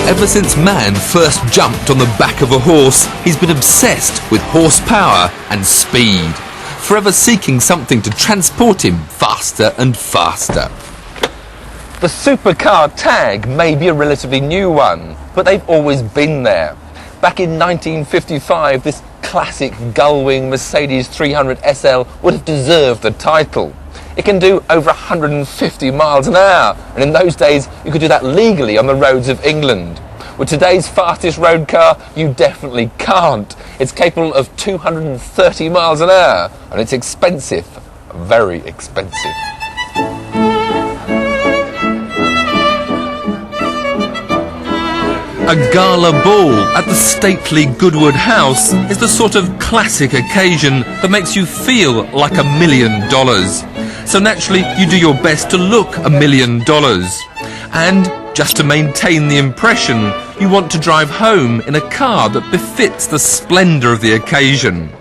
Ever since man first jumped on the back of a horse, he's been obsessed with horsepower and speed, forever seeking something to transport him faster and faster. The supercar tag may be a relatively new one, but they've always been there. Back in 1955, this classic gull-wing Mercedes 300 SL would have deserved the title. It can do over 150 miles an hour, and in those days you could do that legally on the roads of England. With today's fastest road car, you definitely can't. It's capable of 230 miles an hour, and it's expensive, very expensive. A gala ball at the stately Goodwood House is the sort of classic occasion that makes you feel like $1 million. So naturally, you do your best to look $1 million. And just to maintain the impression, you want to drive home in a car that befits the splendour of the occasion.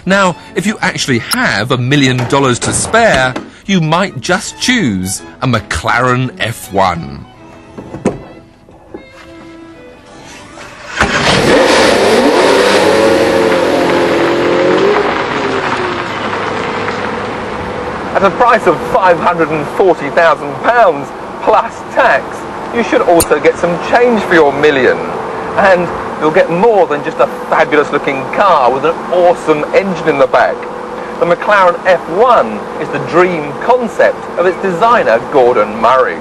Now, if you actually have $1 million to spare, you might just choose a McLaren F1. At a price of £540,000 plus tax, you should also get some change for your million. And you'll get more than just a fabulous looking car with an awesome engine in the back. The McLaren F1 is the dream concept of its designer, Gordon Murray.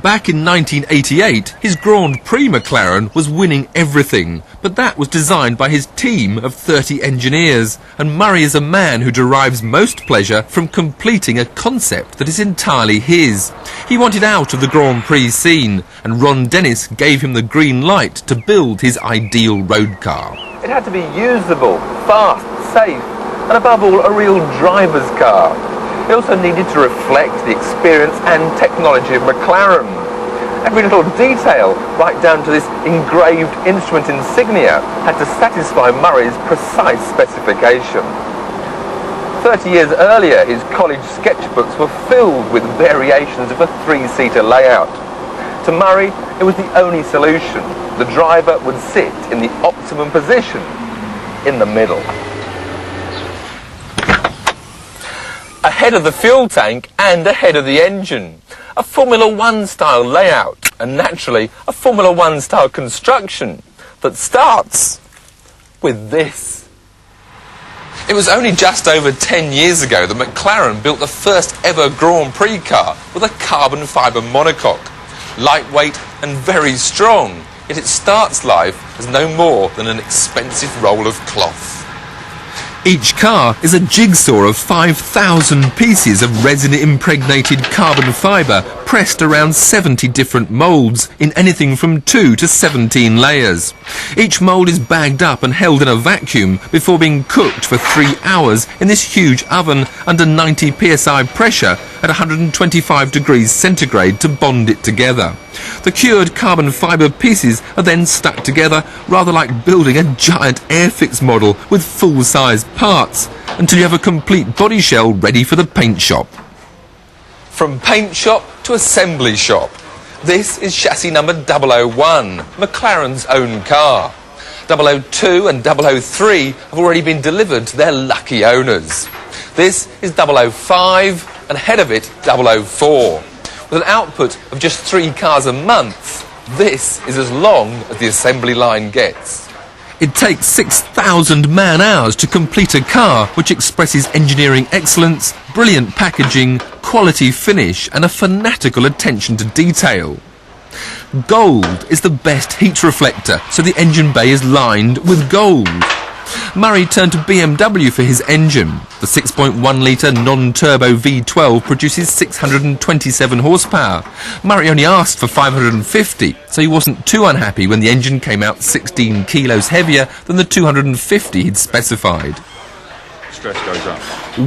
Back in 1988, his Grand Prix McLaren was winning everything, but that was designed by his team of 30 engineers, and Murray is a man who derives most pleasure from completing a concept that is entirely his. He wanted out of the Grand Prix scene, and Ron Dennis gave him the green light to build his ideal road car. It had to be usable, fast, safe, and above all, a real driver's car. It also needed to reflect the experience and technology of McLaren. Every little detail, right down to this engraved instrument insignia, had to satisfy Murray's precise specification. 30 years earlier, his college sketchbooks were filled with variations of a three-seater layout. To Murray, it was the only solution. The driver would sit in the optimum position, in the middle. Ahead of the fuel tank and ahead of the engine. A Formula One style layout, and naturally a Formula One style construction that starts with this. It was only just over 10 years ago that McLaren built the first ever Grand Prix car with a carbon fibre monocoque. Lightweight and very strong, yet it starts life as no more than an expensive roll of cloth. Each car is a jigsaw of 5,000 pieces of resin-impregnated carbon fibre pressed around 70 different moulds in anything from 2 to 17 layers. Each mould is bagged up and held in a vacuum before being cooked for 3 hours in this huge oven under 90 psi pressure at 125 degrees centigrade to bond it together. The cured carbon fibre pieces are then stuck together rather like building a giant Airfix model with full-size parts until you have a complete body shell ready for the paint shop. From paint shop to assembly shop. This is chassis number 001, McLaren's own car. 002 and 003 have already been delivered to their lucky owners. This is 005 and ahead of it 004. With an output of just 3 cars a month, this is as long as the assembly line gets. It takes 6,000 man-hours to complete a car which expresses engineering excellence, brilliant packaging, quality finish and a fanatical attention to detail. Gold is the best heat reflector, so the engine bay is lined with gold. Murray turned to BMW for his engine. The 6.1-litre non-turbo V12 produces 627 horsepower. Murray only asked for 550, so he wasn't too unhappy when the engine came out 16 kilos heavier than the 250 he'd specified. Stress goes up.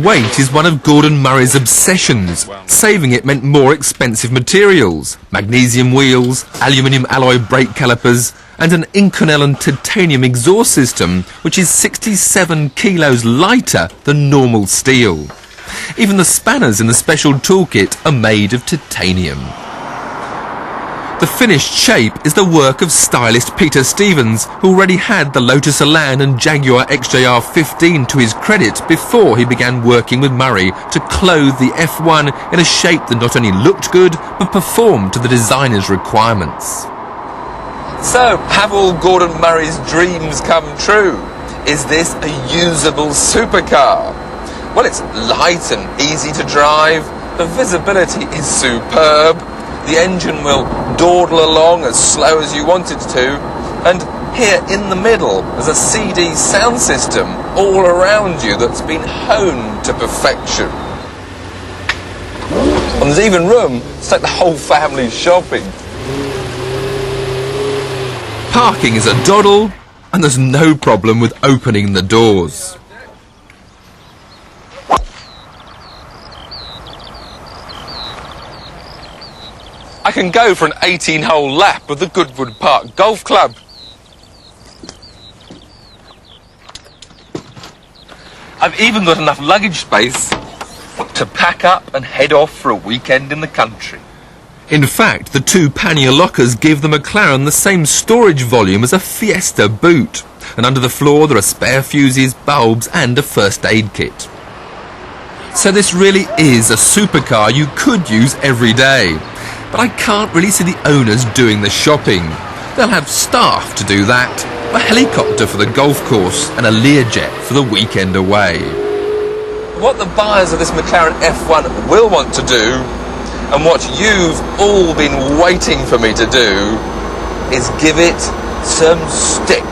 Weight is one of Gordon Murray's obsessions. Saving it meant more expensive materials, magnesium wheels, aluminium alloy brake calipers, and an Inconel and titanium exhaust system, which is 67 kilos lighter than normal steel. Even the spanners in the special toolkit are made of titanium. The finished shape is the work of stylist Peter Stevens, who already had the Lotus Elan and Jaguar XJR15 to his credit before he began working with Murray to clothe the F1 in a shape that not only looked good, but performed to the designer's requirements. So, have all Gordon Murray's dreams come true? Is this a usable supercar? Well, it's light and easy to drive, the visibility is superb, the engine will dawdle along as slow as you want it to, and here in the middle there's a CD sound system all around you that's been honed to perfection. And there's even room to take the whole family shopping. Parking is a doddle, and there's no problem with opening the doors. I can go for an 18-hole lap of the Goodwood Park Golf Club. I've even got enough luggage space to pack up and head off for a weekend in the country. In fact, the two pannier lockers give the McLaren the same storage volume as a Fiesta boot. And under the floor there are spare fuses, bulbs and a first aid kit. So this really is a supercar you could use every day. But I can't really see the owners doing the shopping. They'll have staff to do that, a helicopter for the golf course and a Learjet for the weekend away. What the buyers of this McLaren F1 will want to do, and what you've all been waiting for me to do, is give it some stick.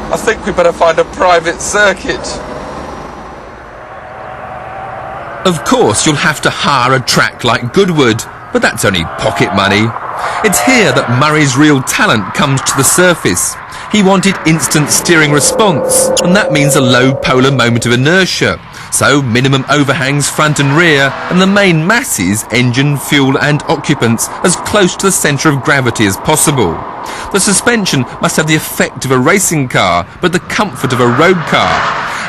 I think we better find a private circuit. Of course, you'll have to hire a track like Goodwood, but that's only pocket money. It's here that Murray's real talent comes to the surface. He wanted instant steering response, and that means a low polar moment of inertia. So minimum overhangs front and rear, and the main masses, engine, fuel and occupants, as close to the centre of gravity as possible. The suspension must have the effect of a racing car, but the comfort of a road car.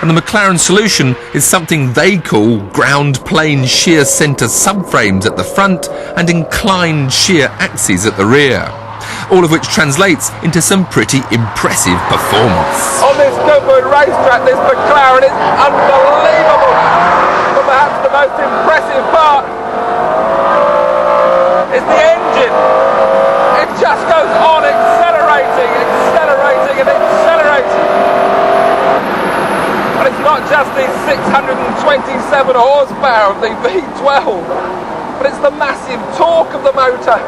And the McLaren solution is something they call ground plane shear centre subframes at the front and inclined shear axes at the rear. All of which translates into some pretty impressive performance. On this Goodwood racetrack, this McLaren is unbelievable. But perhaps the most impressive part is the engine. It just goes on accelerating, accelerating and accelerating. And it's not just the 627 horsepower of the V12, but it's the massive torque of the motor.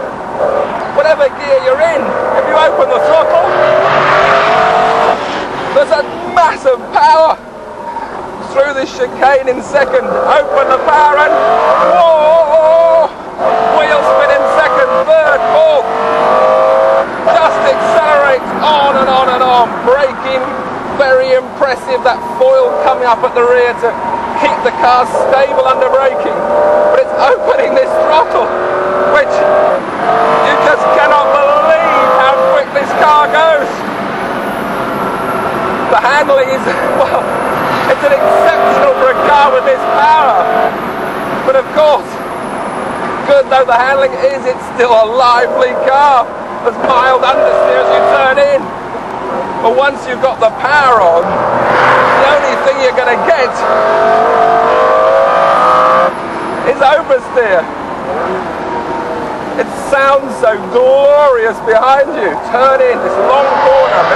Whatever gear you're in, if you open the throttle, there's a massive power through this chicane in second. Open the power and whoa! Wheel spin in second, third, fourth. Just accelerates on and on and on. Braking, very impressive. That foil coming up at the rear to keep the car stable under braking. But it's opening this throttle, which you just cannot believe how quick this car goes. The handling is, well, it's an exceptional for a car with this power. But of course, good though the handling is, it's still a lively car. There's mild understeer as you turn in. But once you've got the power on, the only thing you're going to get is oversteer. It sounds so glorious behind you. Turn in this long corner.